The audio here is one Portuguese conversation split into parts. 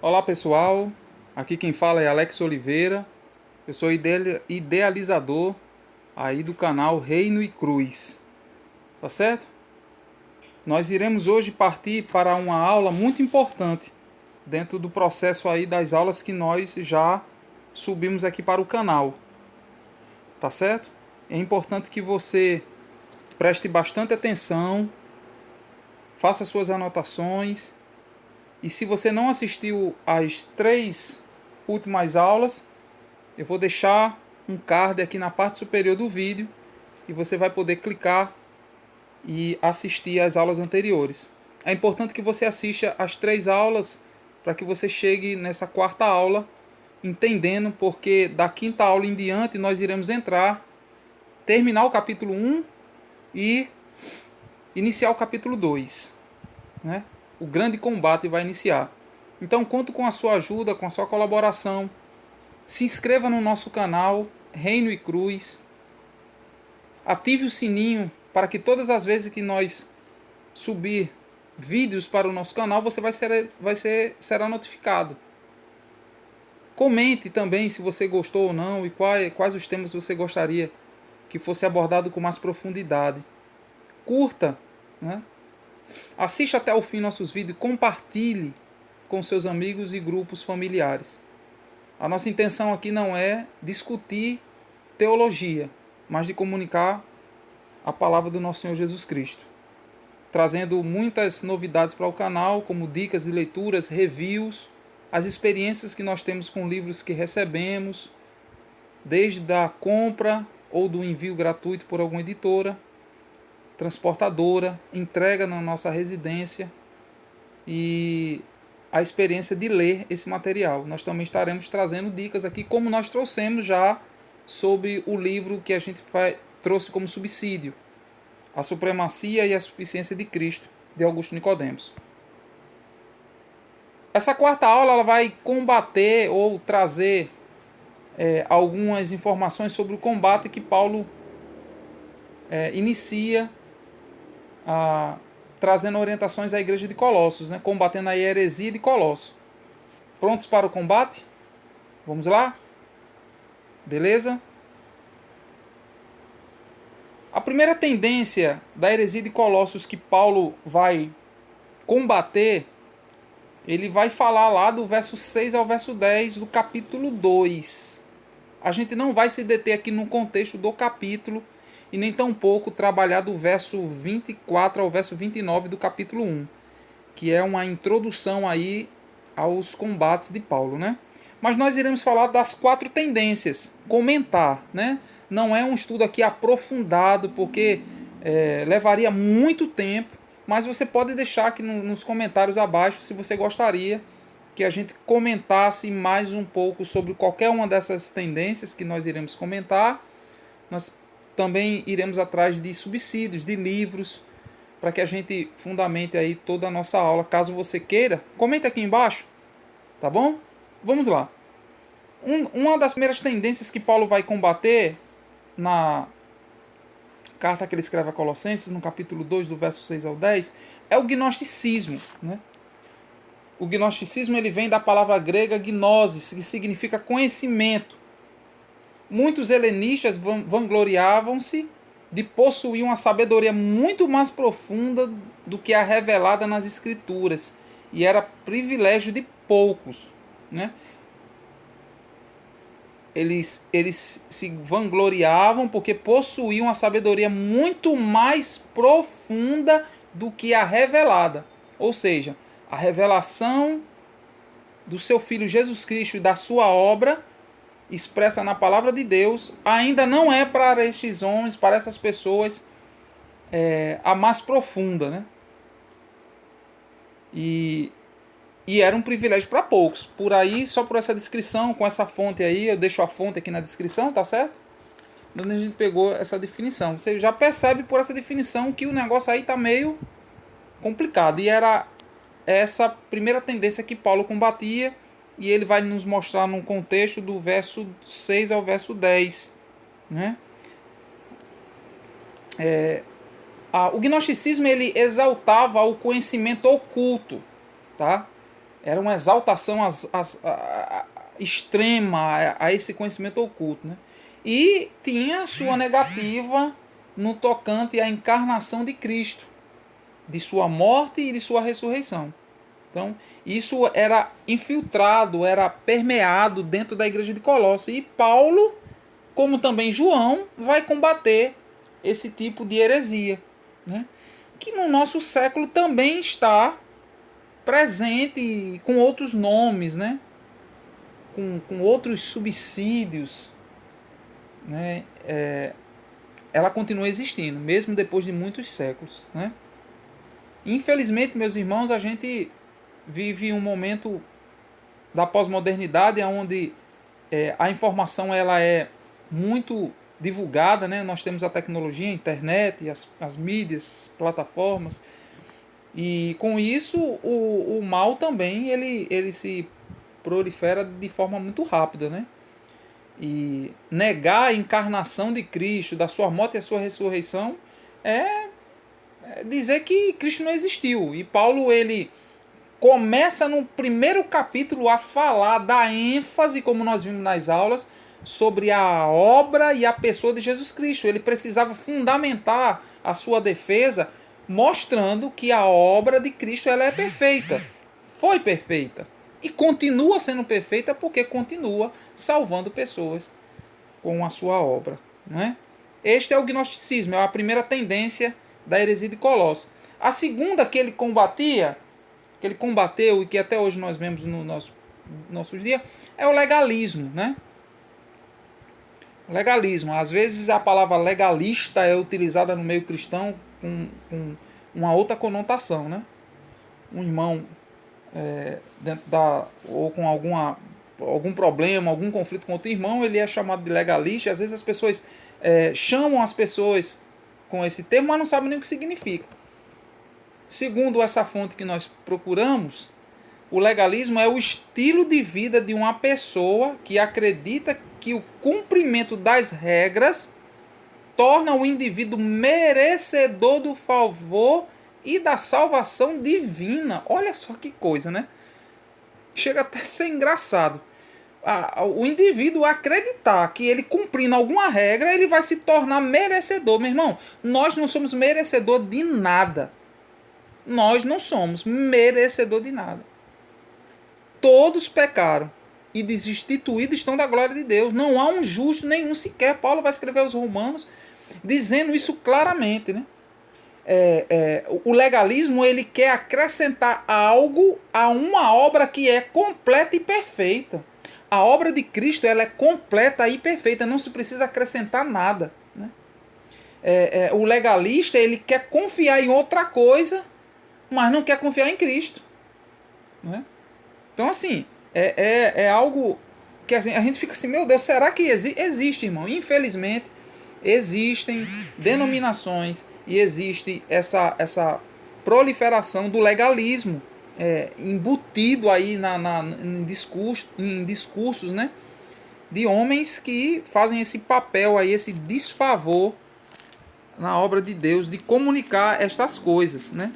Olá pessoal, aqui quem fala é Alex Oliveira, eu sou idealizador aí do canal Reino e Cruz, tá certo? Nós iremos hoje partir para uma aula muito importante dentro do processo aí das aulas que nós já subimos aqui para o canal, tá certo? É importante que você preste bastante atenção, faça suas anotações e se você não assistiu às 3 últimas aulas, eu vou deixar um card aqui na parte superior do vídeo e você vai poder clicar e assistir às aulas anteriores. É importante que você assista às 3 aulas para que você chegue nessa quarta aula entendendo, porque da quinta aula em diante nós iremos terminar o capítulo 1 e iniciar o capítulo 2, né? O grande combate vai iniciar. Então conto com a sua ajuda, com a sua colaboração. Se inscreva no nosso canal Reino e Cruz. Ative o sininho para que todas as vezes que nós subir vídeos para o nosso canal, você será notificado. Comente também se você gostou ou não e quais os temas você gostaria que fosse abordado com mais profundidade. Curta, né? Assista até o fim nossos vídeos, compartilhe com seus amigos e grupos familiares. A nossa intenção aqui não é discutir teologia, mas de comunicar a palavra do nosso Senhor Jesus Cristo, trazendo muitas novidades para o canal, como dicas de leituras, reviews, as experiências que nós temos com livros que recebemos, desde a compra ou do envio gratuito por alguma editora, transportadora, entrega na nossa residência e a experiência de ler esse material. Nós também estaremos trazendo dicas aqui, como nós trouxemos já sobre o livro que a gente trouxe como subsídio, A Supremacia e a Suficiência de Cristo, de Augusto Nicodemos. Essa quarta aula ela vai combater ou trazer algumas informações sobre o combate que Paulo inicia trazendo orientações à igreja de Colossos, né? Combatendo a heresia de Colossos. Prontos para o combate? Vamos lá? Beleza? A primeira tendência da heresia de Colossos que Paulo vai combater, ele vai falar lá do verso 6 ao verso 10 do capítulo 2. A gente não vai se deter aqui no contexto do capítulo e nem tampouco trabalhar do verso 24 ao verso 29 do capítulo 1, que é uma introdução aí aos combates de Paulo, né? Mas nós iremos falar das 4 tendências, comentar, né? Não é um estudo aqui aprofundado, porque levaria muito tempo, mas você pode deixar aqui nos comentários abaixo se você gostaria que a gente comentasse mais um pouco sobre qualquer uma dessas tendências que nós iremos comentar. Nós também iremos atrás de subsídios, de livros, para que a gente fundamente aí toda a nossa aula. Caso você queira, comenta aqui embaixo, tá bom? Vamos lá. Uma das primeiras tendências que Paulo vai combater na carta que ele escreve a Colossenses, no capítulo 2, do verso 6 ao 10, é o gnosticismo, né? O gnosticismo ele vem da palavra grega gnosis, que significa conhecimento. Muitos helenistas vangloriavam-se de possuir uma sabedoria muito mais profunda do que a revelada nas escrituras, e era privilégio de poucos, né? Eles se vangloriavam porque possuíam uma sabedoria muito mais profunda do que a revelada, ou seja, a revelação do seu Filho Jesus Cristo e da sua obra expressa na palavra de Deus ainda não é para estes homens, para essas pessoas, a mais profunda, né? E era um privilégio para poucos. Por aí, só por essa descrição, com essa fonte aí, eu deixo a fonte aqui na descrição, tá certo? Onde a gente pegou essa definição. Você já percebe por essa definição que o negócio aí tá meio complicado. E era essa primeira tendência que Paulo combatia, e ele vai nos mostrar num contexto do verso 6 ao verso 10, né? O gnosticismo ele exaltava o conhecimento oculto, tá? Era uma exaltação extrema a esse conhecimento oculto, né? E tinha sua negativa no tocante à encarnação de Cristo, de sua morte e de sua ressurreição. Então, isso era infiltrado, era permeado dentro da igreja de Colossos. E Paulo, como também João, vai combater esse tipo de heresia, né? Que no nosso século também está presente com outros nomes, né? Com outros subsídios, né? Ela continua existindo, mesmo depois de muitos séculos, né? Infelizmente, meus irmãos, a gente vive um momento da pós-modernidade onde a informação ela é muito divulgada, né? Nós temos a tecnologia, a internet, as mídias, plataformas, e com isso o mal também ele se prolifera de forma muito rápida, né? E negar a encarnação de Cristo, da sua morte e a sua ressurreição, é dizer que Cristo não existiu. E Paulo, ele começa no primeiro capítulo a falar da ênfase, como nós vimos nas aulas, sobre a obra e a pessoa de Jesus Cristo. Ele precisava fundamentar a sua defesa mostrando que a obra de Cristo ela é perfeita. Foi perfeita. E continua sendo perfeita porque continua salvando pessoas com a sua obra. Não é? Este é o gnosticismo, é a primeira tendência da heresia de Colossos. A segunda que ele combatia, que ele combateu e que até hoje nós vemos no nossos dias, é o legalismo, né? Legalismo. Às vezes a palavra legalista é utilizada no meio cristão com uma outra conotação, né? Um irmão dentro ou com algum problema, algum conflito com outro irmão, ele é chamado de legalista. Às vezes as pessoas chamam as pessoas com esse termo, mas não sabem nem o que significa. Segundo essa fonte que nós procuramos, o legalismo é o estilo de vida de uma pessoa que acredita que o cumprimento das regras torna o indivíduo merecedor do favor e da salvação divina. Olha só que coisa, né? Chega até a ser engraçado. O indivíduo acreditar que ele cumprindo alguma regra, ele vai se tornar merecedor. Meu irmão, nós não somos merecedor de nada. Nós não somos merecedor de nada. Todos pecaram e destituídos estão da glória de Deus. Não há um justo nenhum sequer. Paulo vai escrever aos Romanos dizendo isso claramente, né? O legalismo ele quer acrescentar algo a uma obra que é completa e perfeita. A obra de Cristo ela é completa e perfeita, não se precisa acrescentar nada, né? O legalista ele quer confiar em outra coisa, mas não quer confiar em Cristo, né? Então assim, é algo que a gente fica assim, meu Deus, será que existe, irmão? Infelizmente, existem denominações e existe essa proliferação do legalismo embutido aí em discursos, né, de homens que fazem esse papel aí, esse desfavor na obra de Deus de comunicar estas coisas, né?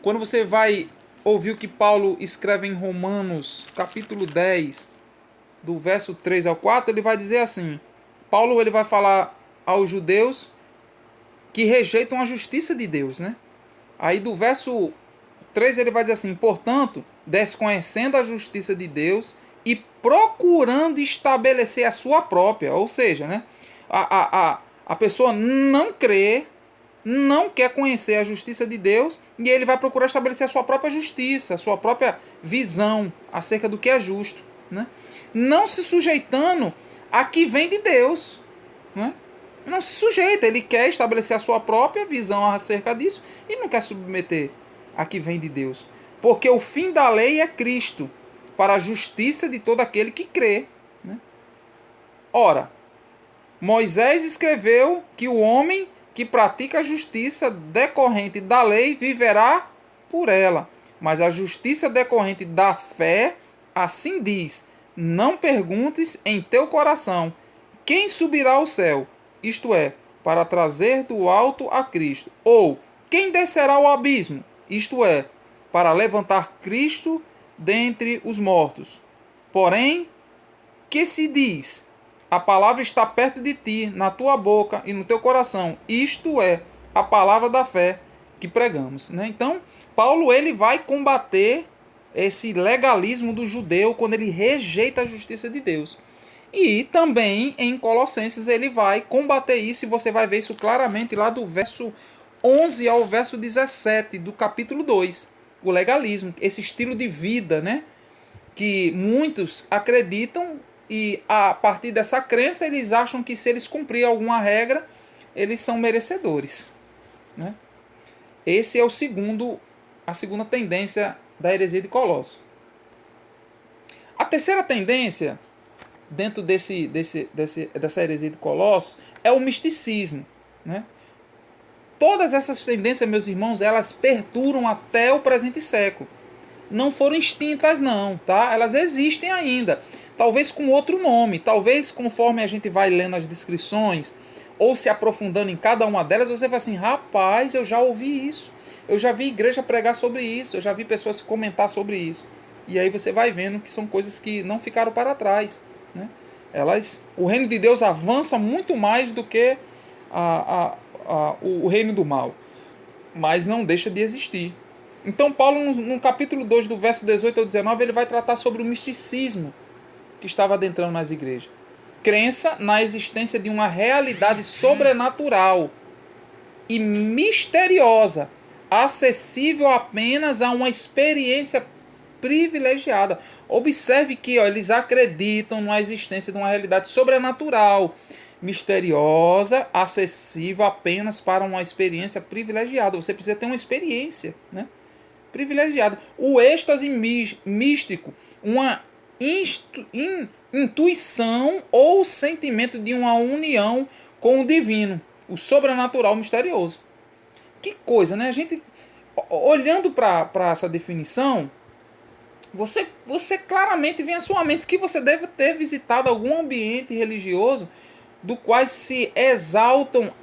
Quando você vai ouvir o que Paulo escreve em Romanos, capítulo 10, do verso 3 ao 4, ele vai dizer assim, Paulo ele vai falar aos judeus que rejeitam a justiça de Deus, né? Aí do verso 3 ele vai dizer assim, portanto, desconhecendo a justiça de Deus e procurando estabelecer a sua própria, ou seja, né? A pessoa não crê, não quer conhecer a justiça de Deus e ele vai procurar estabelecer a sua própria justiça, a sua própria visão acerca do que é justo, né? Não se sujeitando a que vem de Deus, né? Não se sujeita, ele quer estabelecer a sua própria visão acerca disso e não quer submeter a que vem de Deus. Porque o fim da lei é Cristo, para a justiça de todo aquele que crê, né? Ora, Moisés escreveu que o homem que pratica a justiça decorrente da lei viverá por ela. Mas a justiça decorrente da fé, assim diz, não perguntes em teu coração, quem subirá ao céu? Isto é, para trazer do alto a Cristo. Ou, quem descerá ao abismo? Isto é, para levantar Cristo dentre os mortos. Porém, que se diz? A palavra está perto de ti, na tua boca e no teu coração. Isto é a palavra da fé que pregamos. Né? Então, Paulo ele vai combater esse legalismo do judeu quando ele rejeita a justiça de Deus. E também em Colossenses ele vai combater isso, e você vai ver isso claramente lá do verso 11 ao verso 17 do capítulo 2. O legalismo, esse estilo de vida, né? Que muitos acreditam, e a partir dessa crença eles acham que se eles cumprirem alguma regra, eles são merecedores. Né? Esse é a segunda tendência da heresia de Colossos. A terceira tendência, dentro dessa heresia de Colossos, é o misticismo. Né? Todas essas tendências, meus irmãos, elas perduram até o presente século. Não foram extintas não, tá? Elas existem ainda, talvez com outro nome, talvez conforme a gente vai lendo as descrições ou se aprofundando em cada uma delas, você vai assim, rapaz, eu já ouvi isso, eu já vi igreja pregar sobre isso, eu já vi pessoas comentar sobre isso, e aí você vai vendo que são coisas que não ficaram para trás, né? O reino de Deus avança muito mais do que o reino do mal, mas não deixa de existir. Então Paulo, no capítulo 2, do verso 18 ao 19, ele vai tratar sobre o misticismo que estava adentrando nas igrejas. Crença na existência de uma realidade sobrenatural e misteriosa, acessível apenas a uma experiência privilegiada. Observe que eles acreditam na existência de uma realidade sobrenatural, misteriosa, acessível apenas para uma experiência privilegiada. Você precisa ter uma experiência, né? Privilegiada. O êxtase místico, uma intuição ou sentimento de uma união com o divino, o sobrenatural misterioso. Que coisa, né? A gente, olhando para essa definição, você claramente vem à sua mente que você deve ter visitado algum ambiente religioso do qual se exaltam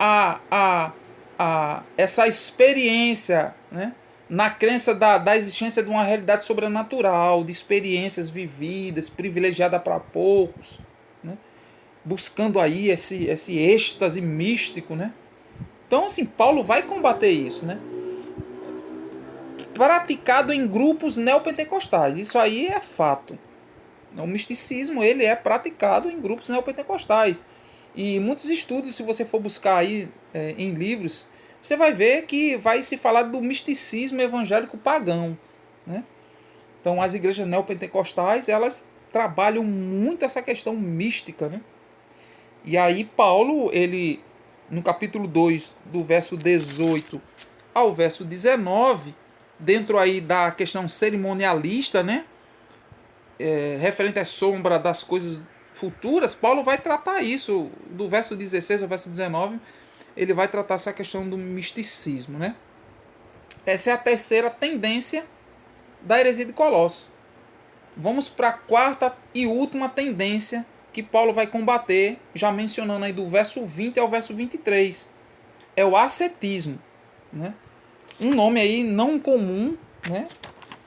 essa experiência, né? Na crença da existência de uma realidade sobrenatural, de experiências vividas, privilegiada para poucos, né? Buscando aí esse êxtase místico, né? Então, assim, Paulo vai combater isso, né? Praticado em grupos neopentecostais, isso aí é fato. O misticismo, ele é praticado em grupos neopentecostais. E muitos estudos, se você for buscar aí em livros, você vai ver que vai se falar do misticismo evangélico pagão, né? Então as igrejas neopentecostais, elas trabalham muito essa questão mística, né? E aí Paulo, ele no capítulo 2, do verso 18 ao verso 19, dentro aí da questão cerimonialista, né? Referente à sombra das coisas futuras, Paulo vai tratar isso, do verso 16 ao verso 19, ele vai tratar essa questão do misticismo, né? Essa é a terceira tendência da heresia de Colossos. Vamos para a quarta e última tendência que Paulo vai combater, já mencionando aí do verso 20 ao verso 23. É o ascetismo, né? Um nome aí não comum, né,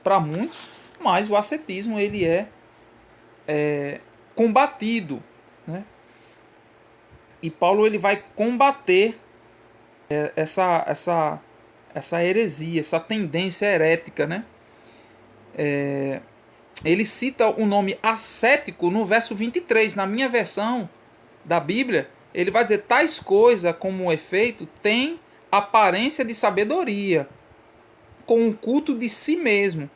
para muitos, mas o ascetismo ele é combatido, né? E Paulo ele vai combater essa heresia, essa tendência herética, né? Ele cita o nome ascético no verso 23. Na minha versão da Bíblia, ele vai dizer: tais coisas, como efeito, têm aparência de sabedoria, com um culto de si mesmo,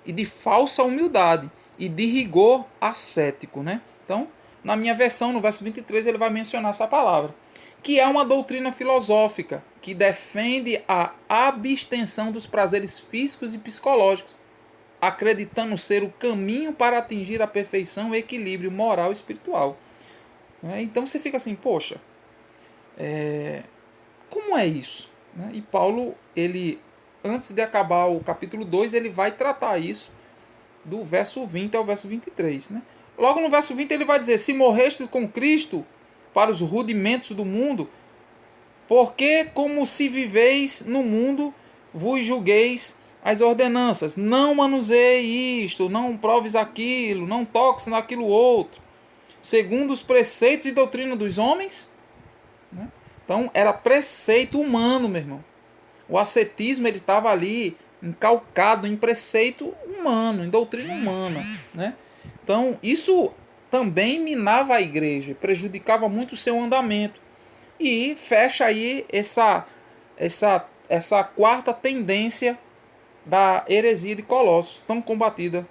e de falsa humildade, e de rigor ascético, né? Então, na minha versão, no verso 23, ele vai mencionar essa palavra, que é uma doutrina filosófica que defende a abstenção dos prazeres físicos e psicológicos, acreditando ser o caminho para atingir a perfeição e equilíbrio moral e espiritual. Então você fica assim, poxa, como é isso? E Paulo, ele, antes de acabar o capítulo 2, ele vai tratar isso do verso 20 ao verso 23. Logo no verso 20 ele vai dizer: se morrestes com Cristo para os rudimentos do mundo, porque como se viveis no mundo, vos julgueis as ordenanças, não manuseie isto, não proves aquilo, não toques naquilo outro, segundo os preceitos e doutrina dos homens, né? Então era preceito humano, meu irmão. O ascetismo ele estava ali encalcado em preceito humano, em doutrina humana, né? Então isso também minava a igreja, prejudicava muito o seu andamento. E fecha aí essa quarta tendência da heresia de Colossos, tão combatida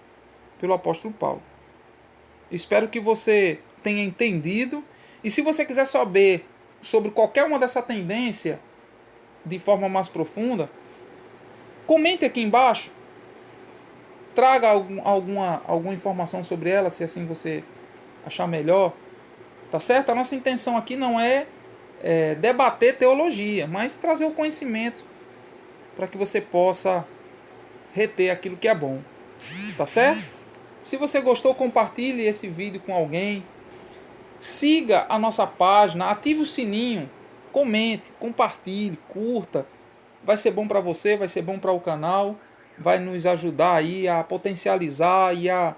pelo apóstolo Paulo. Espero que você tenha entendido. E se você quiser saber sobre qualquer uma dessa tendência de forma mais profunda, comente aqui embaixo. Traga alguma informação sobre ela, se assim você achar melhor. Tá certo? A nossa intenção aqui não é debater teologia, mas trazer o conhecimento para que você possa reter aquilo que é bom. Tá certo? Se você gostou, compartilhe esse vídeo com alguém. Siga a nossa página, ative o sininho, comente, compartilhe, curta. Vai ser bom para você, vai ser bom para o canal, vai nos ajudar aí a potencializar e a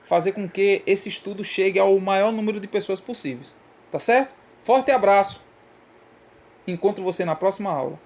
fazer com que esse estudo chegue ao maior número de pessoas possíveis. Tá certo? Forte abraço. Encontro você na próxima aula.